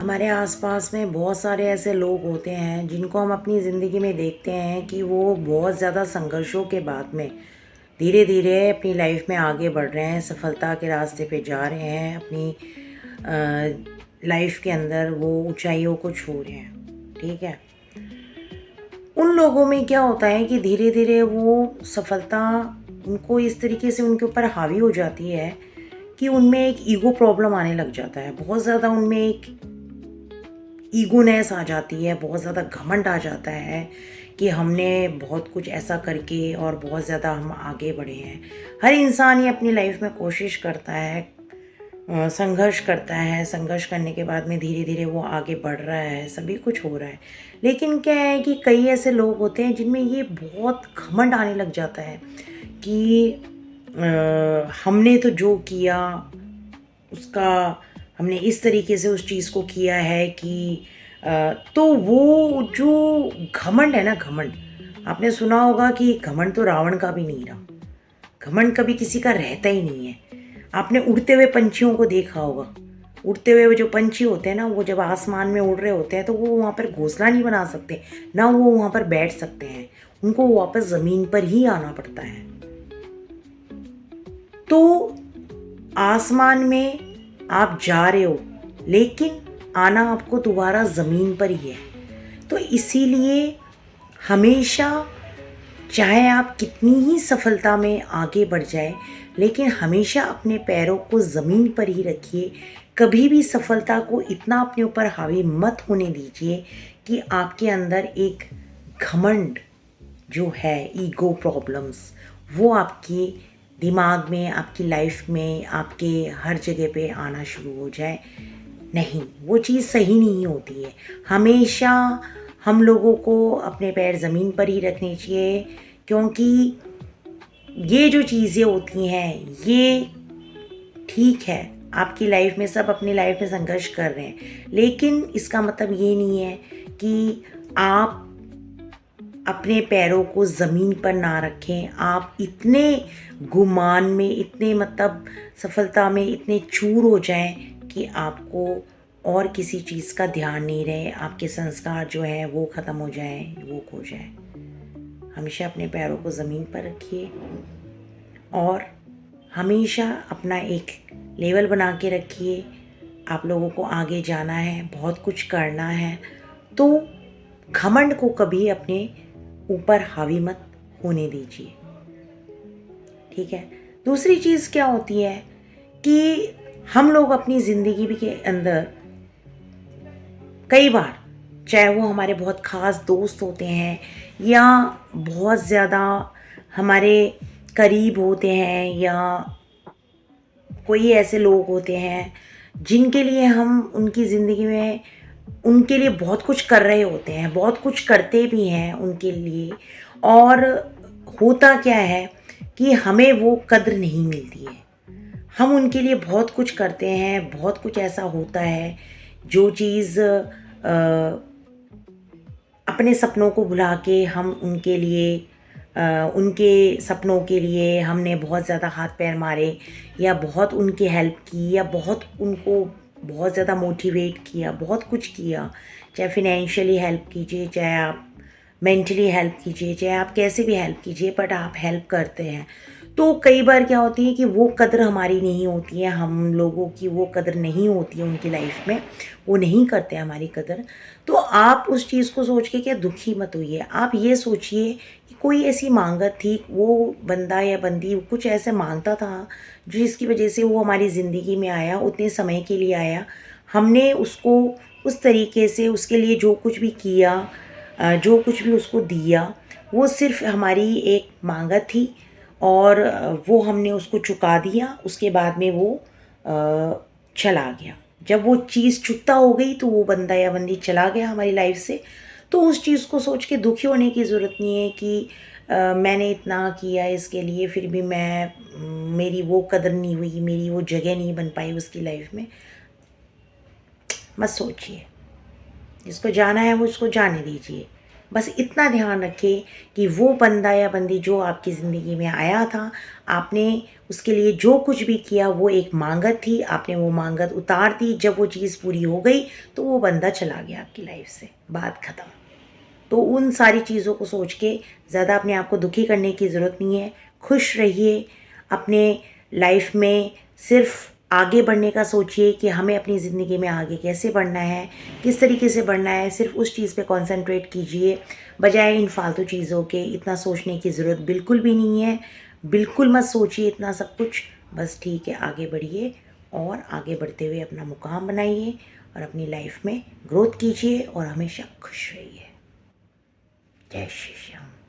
हमारे आसपास में बहुत सारे ऐसे लोग होते हैं जिनको हम अपनी ज़िंदगी में देखते हैं कि वो बहुत ज़्यादा संघर्षों के बाद में धीरे धीरे अपनी लाइफ में आगे बढ़ रहे हैं, सफलता के रास्ते पे जा रहे हैं, अपनी लाइफ के अंदर वो ऊंचाइयों को छू रहे हैं। ठीक है। उन लोगों में क्या होता है कि धीरे धीरे वो सफलता उनको इस तरीके से उनके ऊपर हावी हो जाती है कि उनमें एक ईगो प्रॉब्लम आने लग जाता है। बहुत ज़्यादा उनमें एक ईगोनेस आ जाती है, बहुत ज़्यादा घमंड आ जाता है कि हमने बहुत कुछ ऐसा करके और बहुत ज़्यादा हम आगे बढ़े हैं। हर इंसान ही अपनी लाइफ में कोशिश करता है, संघर्ष करता है। संघर्ष करने के बाद में धीरे धीरे वो आगे बढ़ रहा है, सभी कुछ हो रहा है। लेकिन क्या है कि कई ऐसे लोग होते हैं जिनमें ये बहुत घमंड आने लग जाता है कि हमने तो जो किया उसका हमने इस तरीके से उस चीज़ को किया है कि तो वो जो घमंड है ना, घमंड, आपने सुना होगा कि घमंड तो रावण का भी नहीं रहा। घमंड कभी किसी का रहता ही नहीं है। आपने उड़ते हुए पंछियों को देखा होगा। उड़ते हुए जो पंछी होते हैं ना, वो जब आसमान में उड़ रहे होते हैं तो वो वहाँ पर घोंसला नहीं बना सकते, ना वो वहाँ पर बैठ सकते हैं। उनको वापस ज़मीन पर ही आना पड़ता है। तो आसमान में आप जा रहे हो, लेकिन आना आपको दोबारा ज़मीन पर ही है। तो इसीलिए हमेशा, चाहे आप कितनी ही सफलता में आगे बढ़ जाए, लेकिन हमेशा अपने पैरों को ज़मीन पर ही रखिए। कभी भी सफलता को इतना अपने ऊपर हावी मत होने दीजिए कि आपके अंदर एक घमंड जो है, ईगो प्रॉब्लम्स, वो आपके दिमाग में, आपकी लाइफ में, आपके हर जगह पे आना शुरू हो जाए। नहीं, वो चीज़ सही नहीं होती है। हमेशा हम लोगों को अपने पैर ज़मीन पर ही रखने चाहिए, क्योंकि ये जो चीज़ें होती हैं ये ठीक है, आपकी लाइफ में सब अपनी लाइफ में संघर्ष कर रहे हैं, लेकिन इसका मतलब ये नहीं है कि आप अपने पैरों को ज़मीन पर ना रखें। आप इतने गुमान में, इतने मतलब सफलता में इतने चूर हो जाएं कि आपको और किसी चीज़ का ध्यान नहीं रहे, आपके संस्कार जो है वो ख़त्म हो जाए, वो खो जाए। हमेशा अपने पैरों को ज़मीन पर रखिए और हमेशा अपना एक लेवल बना के रखिए। आप लोगों को आगे जाना है, बहुत कुछ करना है, तो घमंड को कभी अपने ऊपर हावी मत होने दीजिए। ठीक है। दूसरी चीज़ क्या होती है कि हम लोग अपनी ज़िंदगी के अंदर कई बार, चाहे वो हमारे बहुत ख़ास दोस्त होते हैं या बहुत ज़्यादा हमारे करीब होते हैं, या कोई ऐसे लोग होते हैं जिनके लिए हम उनकी ज़िंदगी में उनके लिए बहुत कुछ कर रहे होते हैं, बहुत कुछ करते भी हैं उनके लिए, और होता क्या है कि हमें वो कद्र नहीं मिलती है। हम उनके लिए बहुत कुछ करते हैं, बहुत कुछ ऐसा होता है जो चीज़ अपने सपनों को भुला के हम उनके लिए, उनके सपनों के लिए हमने बहुत ज़्यादा हाथ पैर मारे, या बहुत उनकी हेल्प की, या बहुत उनको बहुत ज़्यादा मोटिवेट किया, बहुत कुछ किया। चाहे फिनेंशियली हेल्प कीजिए, चाहे आप मेंटली हेल्प कीजिए, चाहे आप कैसे भी हेल्प कीजिए, बट आप हेल्प करते हैं। तो कई बार क्या होती है कि वो कद्र हमारी नहीं होती है, हम लोगों की वो कद्र नहीं होती है उनकी लाइफ में, वो नहीं करते हमारी कद्र। तो आप उस चीज़ को सोच के क्या दुखी मत होइए। आप ये सोचिए कि कोई ऐसी मांगत थी, वो बंदा या बंदी कुछ ऐसे मांगता था जिसकी वजह से वो हमारी ज़िंदगी में आया, उतने समय के लिए आया। हमने उसको उस तरीके से उसके लिए जो कुछ भी किया, जो कुछ भी उसको दिया, वो सिर्फ हमारी एक मांगत थी, और वो हमने उसको चुका दिया। उसके बाद में वो चला गया। जब वो चीज़ चुकता हो गई तो वो बंदा या बंदी चला गया हमारी लाइफ से। तो उस चीज़ को सोच के दुखी होने की ज़रूरत नहीं है कि मैंने इतना किया इसके लिए, फिर भी मेरी वो कदर नहीं हुई, मेरी वो जगह नहीं बन पाई उसकी लाइफ में। मत सोचिए। जिसको जाना है वो उसको जाने दीजिए। बस इतना ध्यान रखें कि वो बंदा या बंदी जो आपकी ज़िंदगी में आया था, आपने उसके लिए जो कुछ भी किया वो एक मांगत थी, आपने वो मांगत उतार दी। जब वो चीज़ पूरी हो गई तो वो बंदा चला गया आपकी लाइफ से, बात ख़त्म। तो उन सारी चीज़ों को सोच के ज़्यादा अपने आप को दुखी करने की ज़रूरत नहीं है। खुश रहिए, अपने लाइफ में सिर्फ आगे बढ़ने का सोचिए कि हमें अपनी ज़िंदगी में आगे कैसे बढ़ना है, किस तरीके से बढ़ना है, सिर्फ उस चीज़ पे कंसंट्रेट कीजिए, बजाय इन फालतू चीज़ों के। इतना सोचने की ज़रूरत बिल्कुल भी नहीं है, बिल्कुल मत सोचिए इतना सब कुछ। बस ठीक है, आगे बढ़िए और आगे बढ़ते हुए अपना मुकाम बनाइए और अपनी लाइफ में ग्रोथ कीजिए और हमेशा खुश रहिए। जय श्री श्याम।